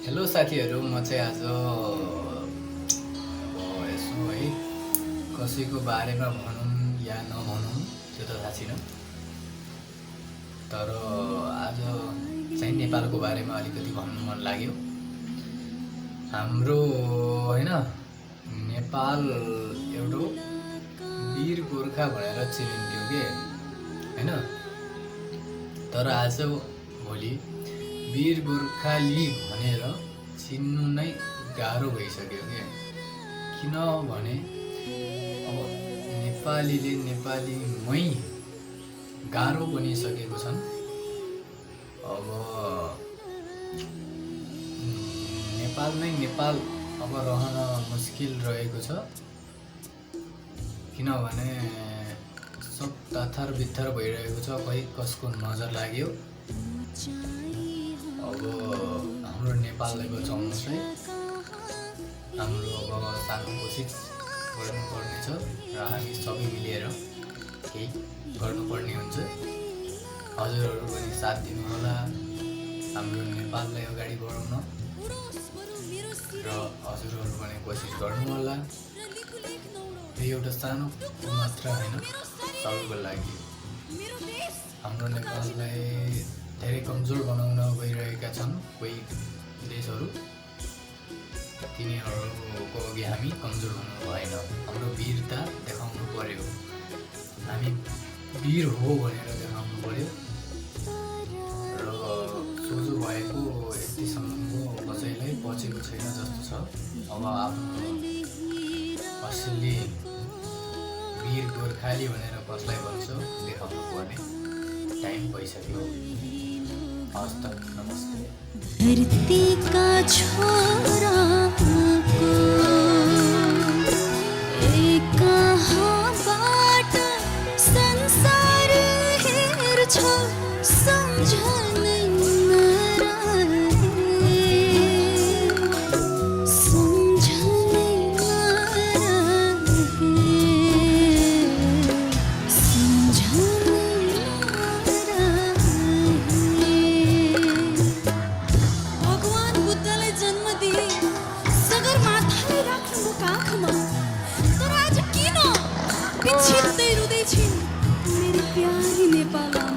Hello साथीहरू, म चाहिँ आज यसो है कसैको बारेमा भनौँ या नभनौँ त्यो त थाहा छैन, तर आज चाहिँ नेपालको बारेमा अलिकति भन्नु मन लाग्यो। हाम्रो होइन नेपाल एउटा वीर गोर्खा भनेर चिनिन्थ्यो के होइन, तर आज भोलि वीर गोर्खाली भनेर चिन्नु नै गाह्रो भइसक्यो के। किनभने अब नेपालीले नेपालीमै गाह्रो बनिसकेको छन्। अब नेपालमै नेपाल अब रहन मुस्किल रहेको छ, किनभने सब ताथर बित्थर भइरहेको छ। खै कसको नजर लाग्यो। अब हाम्रो नेपाललाई बचाउनु चाहिँ हाम्रो अब सानो कोसिस गर्नुपर्ने छ र हामी सबै मिलेर केही गर्नुपर्ने हुन्छ। हजुरहरू पनि साथ दिनु होला हाम्रो नेपाललाई अगाडि बढाउन, र हजुरहरू पनि कोसिस गर्नु होला। यो एउटा सानो मात्र होइन, सबैको लागि हाम्रो नेपाललाई धेरै कमजोर बनाउन गइरहेका छन् कोही देशहरू। तिनीहरूको अघि हामी कमजोर हुनु भएन, हाम्रो वीरता देखाउनु पर्यो। हामी वीर हो भनेर देखाउनु पर्यो। र सोझो भएको यतिसम्मको कसैलाई पचेको छैन जस्तो छ। अब आफ्नो असली वीर गोर्खाली भनेर कसलाई भन्छ देखाउनु पर्ने टाइम भइसक्यो। हस् त, नमस्ते। धरती का छोरा कहाँ बाट संसार हेर्छ सम्झने पिछिल्दै रुँदै छिन् मेरी प्यारी नेपाल।